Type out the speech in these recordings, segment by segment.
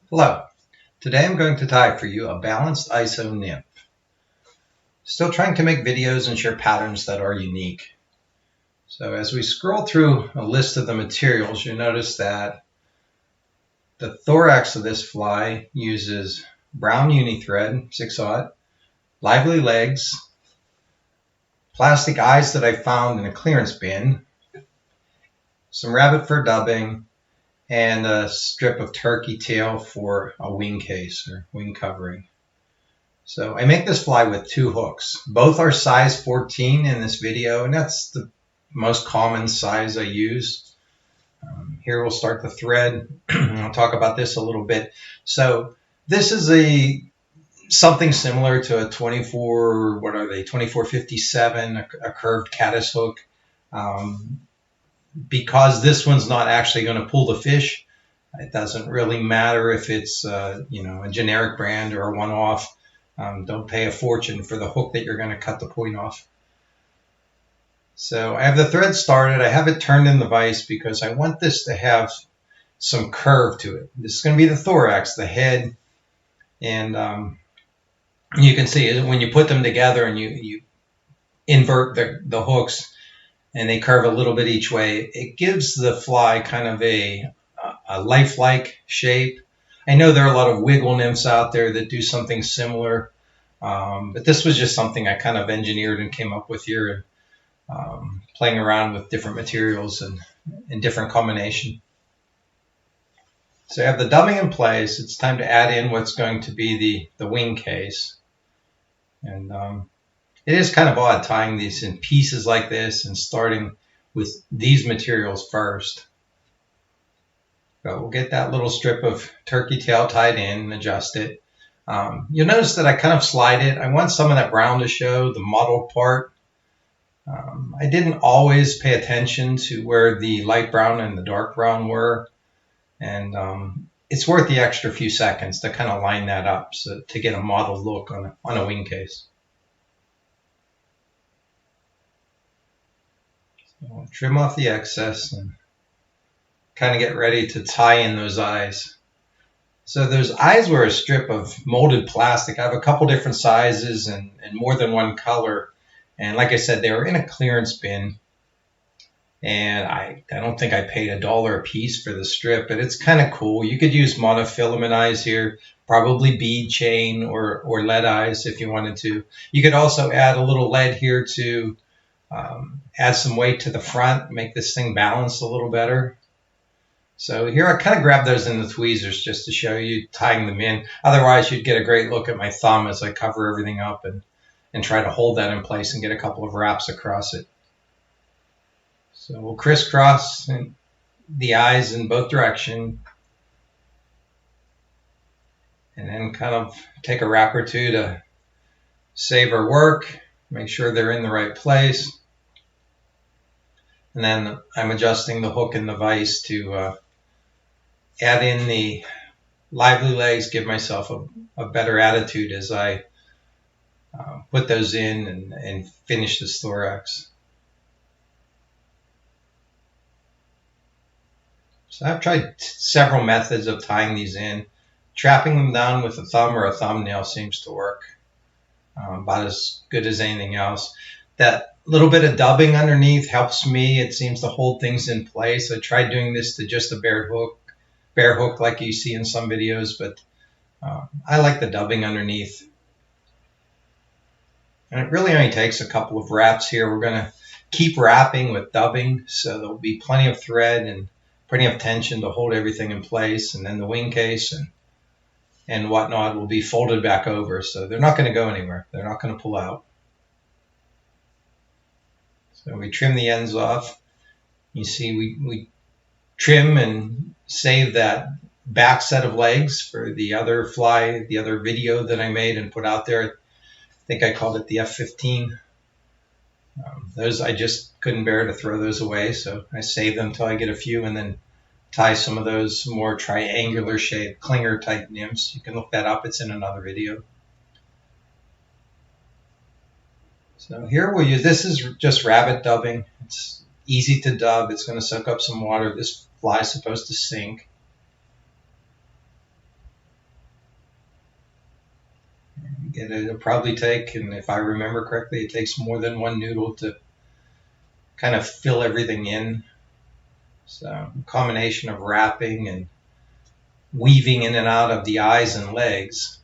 Hello, today I'm going to tie for you a balanced Iso Nymph. Still trying to make videos and share patterns that are unique. So as we scroll through a list of the materials, you'll notice that the thorax of this fly uses brown uni thread, 6/0, lively legs, plastic eyes that I found in a clearance bin, some rabbit fur dubbing, and a strip of turkey tail for a wing case or wing covering. So I make this fly with 2 hooks. Both are size 14 in this video, and that's the most common size I use. Here we'll start the thread. I'll talk about this a little bit. So this is something similar to a 2457, a curved caddis hook. Because this one's not actually going to pull the fish, it doesn't really matter if it's a generic brand or a one-off. Don't pay a fortune for the hook that you're going to cut the point off. So I have the thread started. I have it turned in the vise because I want this to have some curve to it. This is going to be the thorax, the head, and you can see when you put them together and you invert the hooks, and they curve a little bit each way, it gives the fly kind of a lifelike shape. I know there are a lot of wiggle nymphs out there that do something similar, but this was just something I kind of engineered and came up with here, playing around with different materials and different combination. So I have the dubbing in place. It's time to add in what's going to be the wing case. And it is kind of odd tying these in pieces like this and starting with these materials first. But we'll get that little strip of turkey tail tied in and adjust it. You'll notice that I kind of slide it. I want some of that brown to show, the mottled part. I didn't always pay attention to where the light brown and the dark brown were. And it's worth the extra few seconds to kind of line that up so to get a mottled look on a wing case. I'll trim off the excess and kind of get ready to tie in those eyes. So those eyes were a strip of molded plastic. I have a couple different sizes and more than one color. And like I said, they were in a clearance bin. And I don't think I paid $1 a piece for the strip, but it's kind of cool. You could use monofilament eyes here, probably bead chain or lead eyes if you wanted to. You could also add a little lead here to add some weight to the front, make this thing balance a little better. So here I kind of grabbed those in the tweezers just to show you tying them in. Otherwise, you'd get a great look at my thumb as I cover everything up and try to hold that in place and get a couple of wraps across it. So we'll crisscross the eyes in both directions and then kind of take a wrap or two to save our work, make sure they're in the right place. And then I'm adjusting the hook in the vise to add in the lively legs, give myself a better attitude as I put those in and finish this thorax. So I've tried several methods of tying these in. Trapping them down with a thumb or a thumbnail seems to work about as good as anything else. That little bit of dubbing underneath helps me. It seems to hold things in place. I tried doing this to just a bare hook like you see in some videos, but I like the dubbing underneath. And it really only takes a couple of wraps here. We're going to keep wrapping with dubbing, so there'll be plenty of thread and plenty of tension to hold everything in place. And then the wing case and whatnot will be folded back over, so they're not going to go anywhere. They're not going to pull out. So we trim the ends off. You see we trim and save that back set of legs for the other fly, the other video that I made and put out there. I think I called it the F-15. Those I just couldn't bear to throw those away, so I saved them until I get a few and then tie some of those more triangular shaped clinger type nymphs. You can look that up. It's in another video. So here we'll use, this is just rabbit dubbing. It's easy to dub. It's going to soak up some water. This fly is supposed to sink. It'll probably take, and if I remember correctly, it takes more than one noodle to kind of fill everything in. So a combination of wrapping and weaving in and out of the eyes and legs.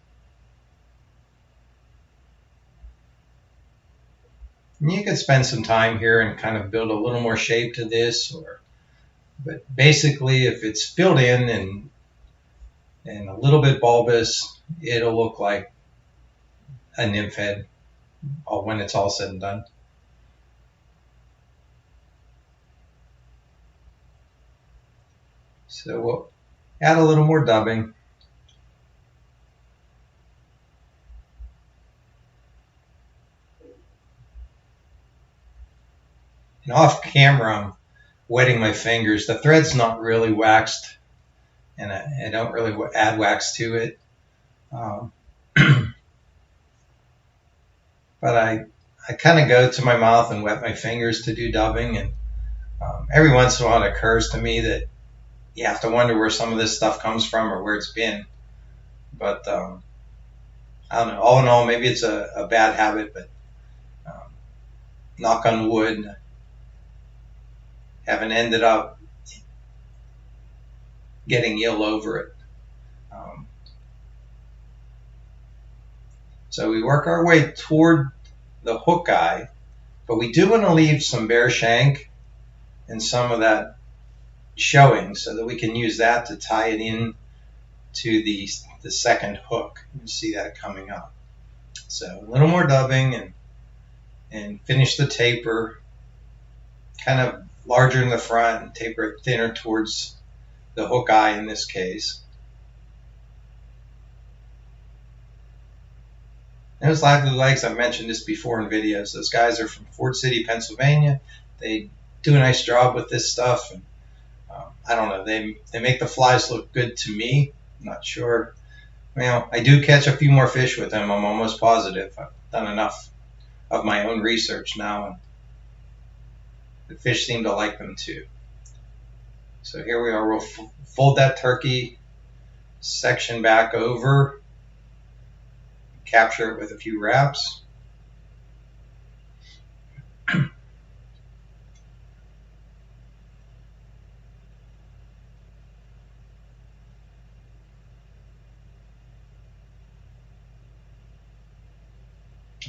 And you could spend some time here and kind of build a little more shape to this, but basically if it's filled in and a little bit bulbous, it'll look like a nymph head when it's all said and done. So we'll add a little more dubbing. And off camera, I'm wetting my fingers. The thread's not really waxed, and I don't really add wax to it. But I kind of go to my mouth and wet my fingers to do dubbing, and every once in a while it occurs to me that you have to wonder where some of this stuff comes from or where it's been. But I don't know. All in all, maybe it's a bad habit, but knock on wood, haven't ended up getting ill over it. So we work our way toward the hook eye, but we do want to leave some bare shank and some of that showing so that we can use that to tie it in to the second hook. You see that coming up. So a little more dubbing and finish the taper kind of larger in the front and taper it thinner towards the hook eye in this case. Those lively legs, I've mentioned this before in videos. Those guys are from Ford City, Pennsylvania. They do a nice job with this stuff. And I don't know, they make the flies look good to me. I'm not sure. Well, I do catch a few more fish with them. I'm almost positive. I've done enough of my own research now, and the fish seem to like them too. So here we are. We'll fold that turkey section back over, capture it with a few wraps.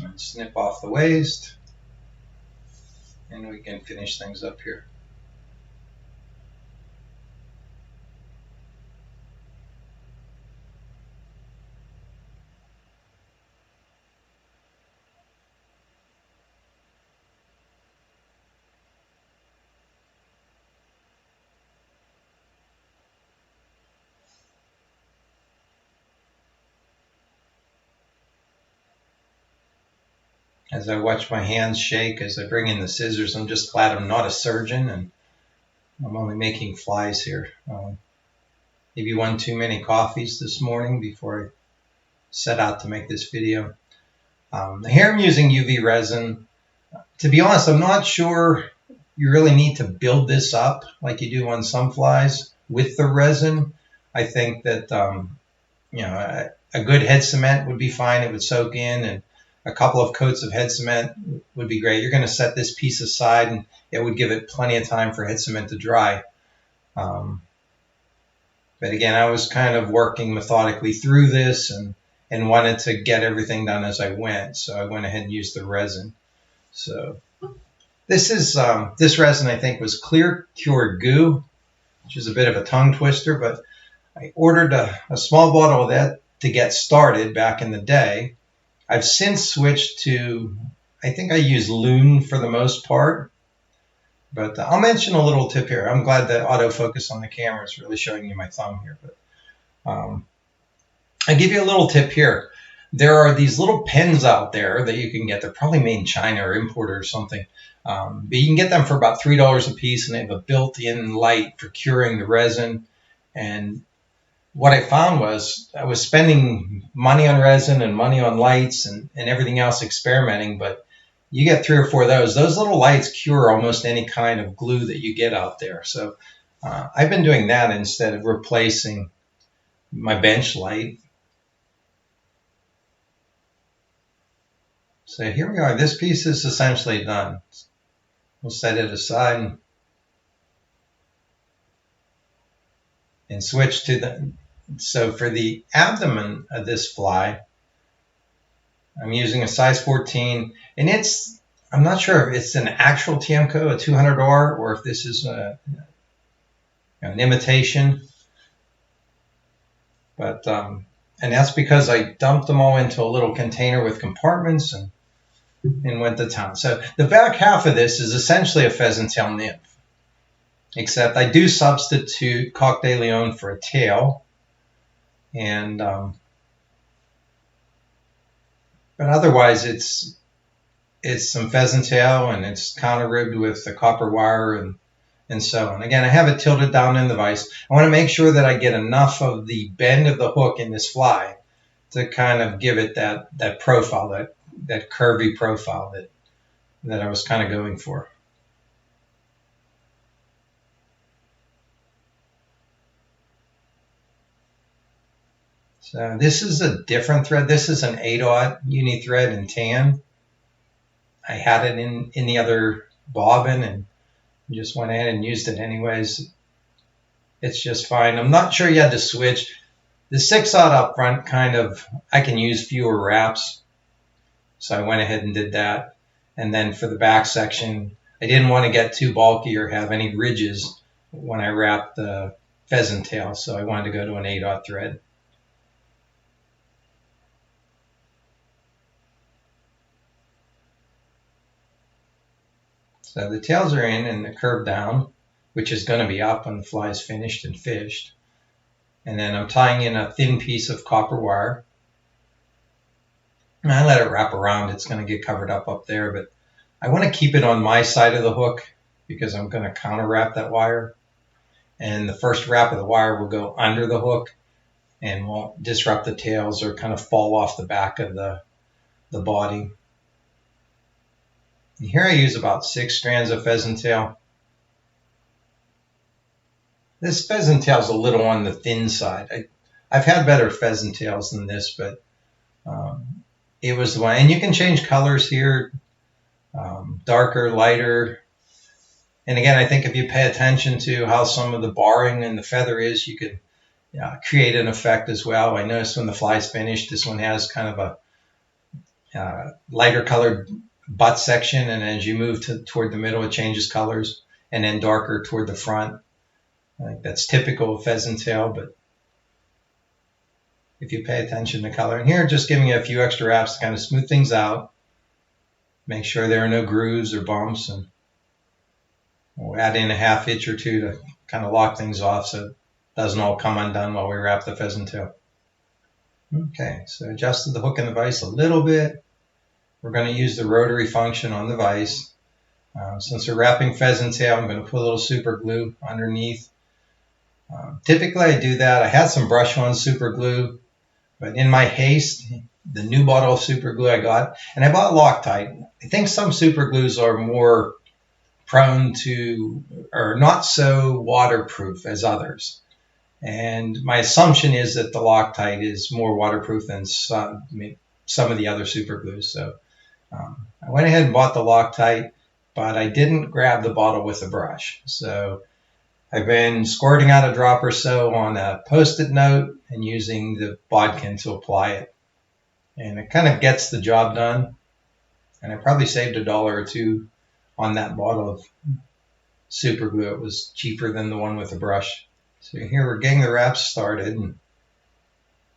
And snip off the waist, and we can finish things up here. As I watch my hands shake as I bring in the scissors, I'm just glad I'm not a surgeon and I'm only making flies here. Maybe one too many coffees this morning before I set out to make this video. Here I'm using UV resin. To be honest, I'm not sure you really need to build this up like you do on some flies with the resin. I think that a good head cement would be fine. It would soak in, and a couple of coats of head cement would be great. You're going to set this piece aside, and it would give it plenty of time for head cement to dry. But again, I was kind of working methodically through this and wanted to get everything done as I went. So I went ahead and used the resin. So this resin, I think, was clear cured goo, which is a bit of a tongue twister, but I ordered a small bottle of that to get started back in the day. I've since switched to, I think I use Loon for the most part, but I'll mention a little tip here. I'm glad that autofocus on the camera is really showing you my thumb here, but I'll give you a little tip here. There are these little pens out there that you can get. They're probably made in China or imported or something, but you can get them for about $3 a piece, and they have a built-in light for curing the resin. And what I found was I was spending money on resin and money on lights and everything else experimenting, but you get 3 or 4 of those. Those little lights cure almost any kind of glue that you get out there. So I've been doing that instead of replacing my bench light. So here we are. This piece is essentially done. We'll set it aside and switch to the, so for the abdomen of this fly, I'm using a size 14, and it's, I'm not sure if it's an actual Tiemco, a 200R, or if this is an imitation. But, and that's because I dumped them all into a little container with compartments and went to town. So the back half of this is essentially a Pheasant Tail nymph, except I do substitute Coq de Leon for a tail. And, but otherwise it's some Pheasant Tail, and it's counter ribbed with the copper wire and so on. Again, I have it tilted down in the vise. I want to make sure that I get enough of the bend of the hook in this fly to kind of give it that profile, that curvy profile that I was kind of going for. So this is a different thread. This is an 8/0 uni thread in tan. I had it in the other bobbin and just went ahead and used it anyways. It's just fine. I'm not sure you had to switch. The 6/0 up front kind of, I can use fewer wraps. So I went ahead and did that. And then for the back section, I didn't want to get too bulky or have any ridges when I wrapped the Pheasant Tail. So I wanted to go to an 8/0 thread. So the tails are in and the curve down, which is going to be up when the fly is finished and fished. And then I'm tying in a thin piece of copper wire. And I let it wrap around. It's going to get covered up there, but I want to keep it on my side of the hook because I'm going to counter wrap that wire. And the first wrap of the wire will go under the hook and won't disrupt the tails or kind of fall off the back of the body. And here I use about 6 strands of Pheasant Tail. This Pheasant Tail is a little on the thin side. I've had better Pheasant Tails than this, but it was the one. And you can change colors here, darker, lighter. And again, I think if you pay attention to how some of the barring and the feather is, you could create an effect as well. I noticed when the fly's finished, this one has kind of a lighter colored butt section, and as you move toward the middle, it changes colors, and then darker toward the front. I think that's typical of Pheasant Tail, but if you pay attention to color. And here, just giving you a few extra wraps to kind of smooth things out, make sure there are no grooves or bumps, and we'll add in a 1/2 inch or 2 to kind of lock things off so it doesn't all come undone while we wrap the Pheasant Tail. Okay, so adjusted the hook in the vise a little bit. We're going to use the rotary function on the vise. Since we're wrapping Pheasant Tail, I'm going to put a little super glue underneath. Typically I do that. I had some brush on super glue, but in my haste, the new bottle of super glue I got, and I bought Loctite. I think some super glues are more prone to, or not so waterproof as others. And my assumption is that the Loctite is more waterproof than some of the other super glues. So I went ahead and bought the Loctite, but I didn't grab the bottle with a brush. So I've been squirting out a drop or so on a Post-it note and using the bodkin to apply it. And it kind of gets the job done. And I probably saved $1 or $2 on that bottle of super glue. It was cheaper than the one with a brush. So here we're getting the wraps started and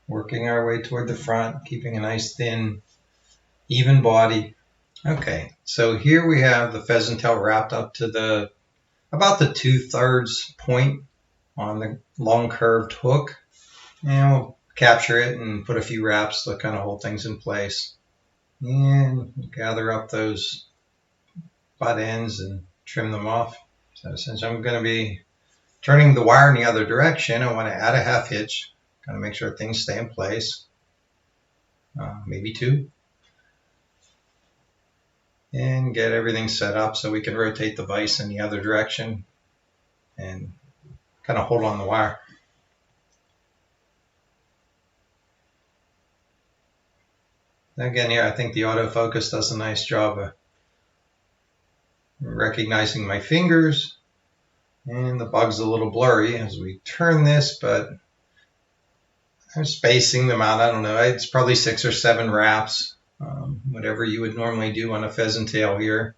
working our way toward the front, keeping a nice thin, even body. Okay, so here we have the Pheasant Tail wrapped up to about the 2/3 point on the long curved hook. And we'll capture it and put a few wraps to kind of hold things in place. And gather up those butt ends and trim them off. So since I'm going to be turning the wire in the other direction, I want to add a 1/2 inch, kind of make sure things stay in place. Maybe 2. And get everything set up so we can rotate the vise in the other direction and kind of hold on the wire. Again, here I think the autofocus does a nice job of recognizing my fingers. And the bug's a little blurry as we turn this, but I'm spacing them out. I don't know. It's probably 6 or 7 wraps, whatever you would normally do on a pheasant tail here.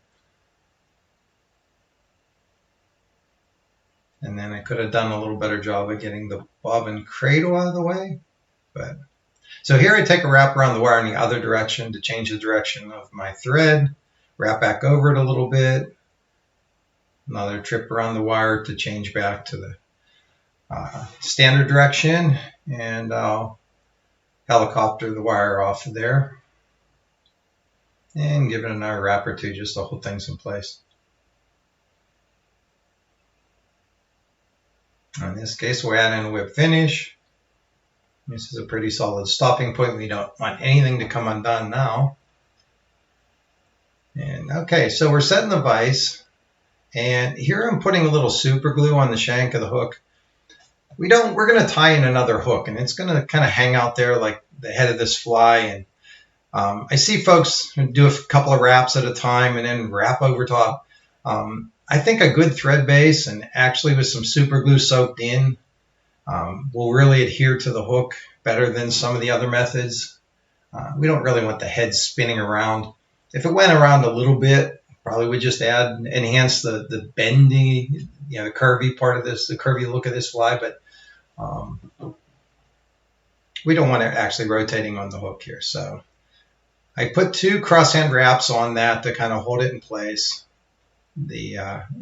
And then I could have done a little better job of getting the bobbin cradle out of the way. But so here I take a wrap around the wire in the other direction to change the direction of my thread. Wrap back over it a little bit. Another trip around the wire to change back to the standard direction. And I'll helicopter the wire off of there. And give it another wrap or two just to hold things in place. In this case, we'll add in a whip finish. This is a pretty solid stopping point. We don't want anything to come undone now. And okay, so we're setting the vise. And here I'm putting a little super glue on the shank of the hook. We're going to tie in another hook, and it's going to kind of hang out there like the head of this fly. And I see folks do a couple of wraps at a time and then wrap over top. I think a good thread base, and actually with some super glue soaked in, will really adhere to the hook better than some of the other methods. We don't really want the head spinning around. If it went around a little bit, probably would just enhance the bendy, the curvy part of this, the curvy look of this fly. But we don't want it actually rotating on the hook here. So I put 2 crosshand wraps on that to kind of hold it in place.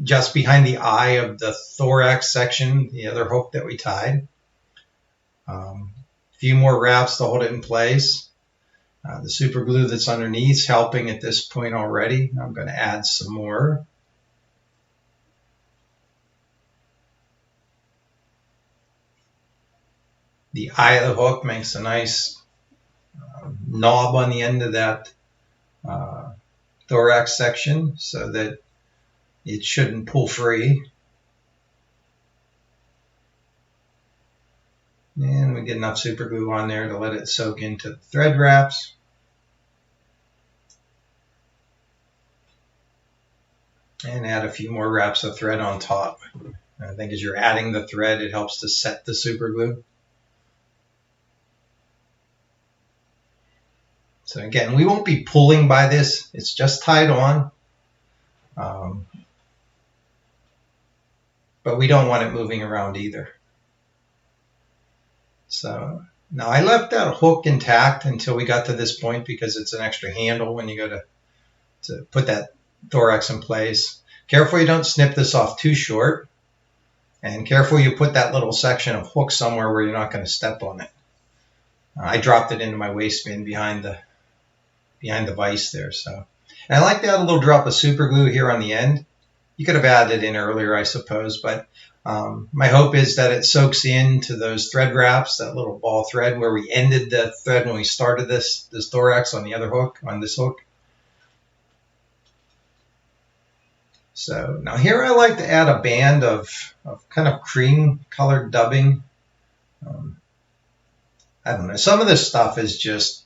Just behind the eye of the thorax section, the other hook that we tied. A few more wraps to hold it in place. The super glue that's underneath is helping at this point already. I'm going to add some more. The eye of the hook makes a nice knob on the end of that thorax section so that it shouldn't pull free. And we get enough super glue on there to let it soak into the thread wraps. And add a few more wraps of thread on top. I think as you're adding the thread, it helps to set the super glue. So again, we won't be pulling by this. It's just tied on. But we don't want it moving around either. So now I left that hook intact until we got to this point because it's an extra handle when you go to put that thorax in place. Careful you don't snip this off too short. And careful you put that little section of hook somewhere where you're not going to step on it. I dropped it into my waste bin behind the vise there. So, and I like to add a little drop of super glue here on the end. You could have added it in earlier, I suppose, but my hope is that it soaks into those thread wraps, that little ball thread where we ended the thread when we started this thorax on the other hook, on this hook. So now here I like to add a band of kind of cream colored dubbing. I don't know, some of this stuff is just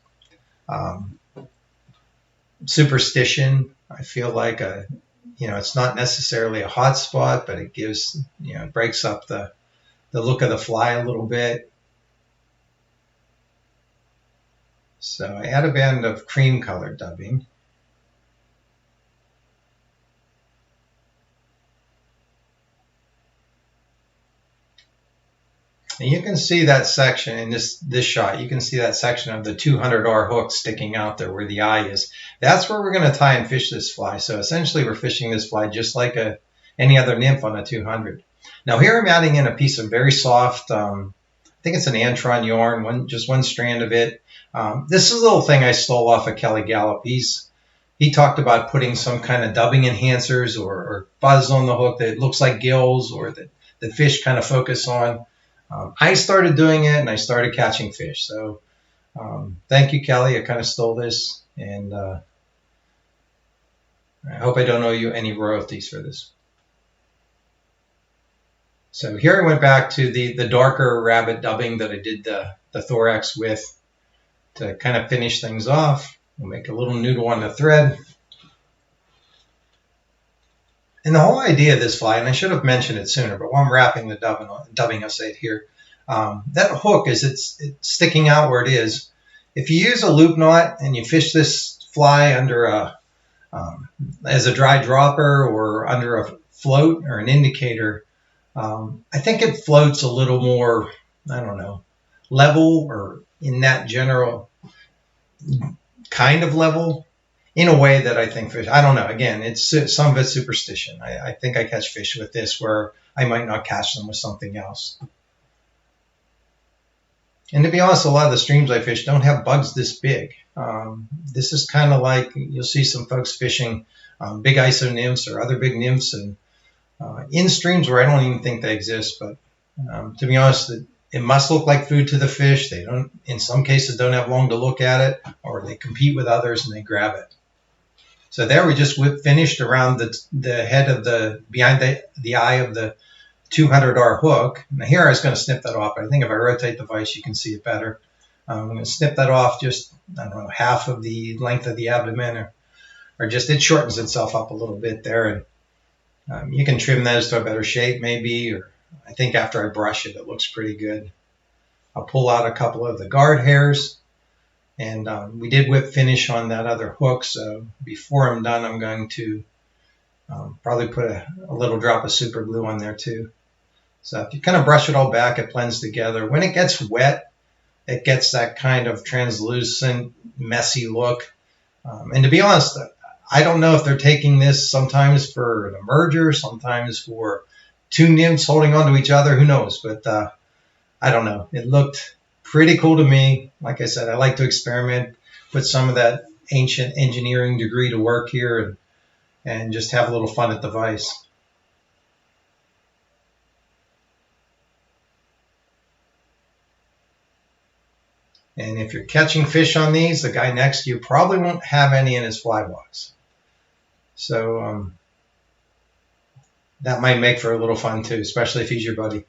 superstition. I feel like it's not necessarily a hot spot, but it gives, it breaks up the look of the fly a little bit. So I add a band of cream colored dubbing. And you can see that section in this shot. You can see that section of the 200R hook sticking out there where the eye is. That's where we're going to tie and fish this fly. So essentially we're fishing this fly just like any other nymph on a 200. Now here I'm adding in a piece of very soft, I think it's an Antron yarn, just one strand of it. This is a little thing I stole off of Kelly Gallup. He talked about putting some kind of dubbing enhancers or buzz on the hook that looks like gills or that the fish kind of focus on. I started doing it and I started catching fish. So thank you, Kelly. I kind of stole this, and I hope I don't owe you any royalties for this. So here I went back to the darker rabbit dubbing that I did the thorax with to kind of finish things off. We'll make a little noodle on the thread. And the whole idea of this fly, and I should have mentioned it sooner, but while I'm wrapping the dubbing, I'll say it here. That hook, it's sticking out where it is. If you use a loop knot and you fish this fly under as a dry dropper or under a float or an indicator, I think it floats a little more, I don't know, level, or in that general kind of level, in a way that I think fish, I don't know, again, it's some of it's superstition. I think I catch fish with this where I might not catch them with something else. And to be honest, a lot of the streams I fish don't have bugs this big. This is kind of like, you'll see some folks fishing big Iso Nymphs or other big nymphs, and in streams where I don't even think they exist. But to be honest, it must look like food to the fish. They don't, in some cases, don't have long to look at it, or they compete with others and they grab it. So there we just finished around the head of behind the eye of the 200R hook. Now here I was going to snip that off, but I think if I rotate the vise, you can see it better. I'm going to snip that off just, I don't know, half of the length of the abdomen, or just it shortens itself up a little bit there. And you can trim those to a better shape maybe, or I think after I brush it, it looks pretty good. I'll pull out a couple of the guard hairs. And we did whip finish on that other hook, so before I'm done, I'm going to probably put a little drop of super glue on there too. So if you kind of brush it all back, it blends together. When it gets wet, it gets that kind of translucent, messy look. And to be honest, I don't know if they're taking this sometimes for an emerger, sometimes for two nymphs holding on to each other. Who knows? But I don't know. It looked pretty cool to me. Like I said, I like to experiment, put some of that ancient engineering degree to work here, and just have a little fun at the vise. And if you're catching fish on these, the guy next to you probably won't have any in his fly box. So that might make for a little fun too, especially if he's your buddy.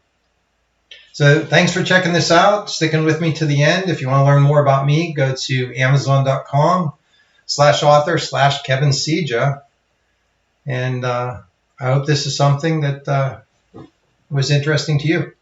So thanks for checking this out, sticking with me to the end. If you want to learn more about me, go to amazon.com/author/Kevin Seja. And I hope this is something that was interesting to you.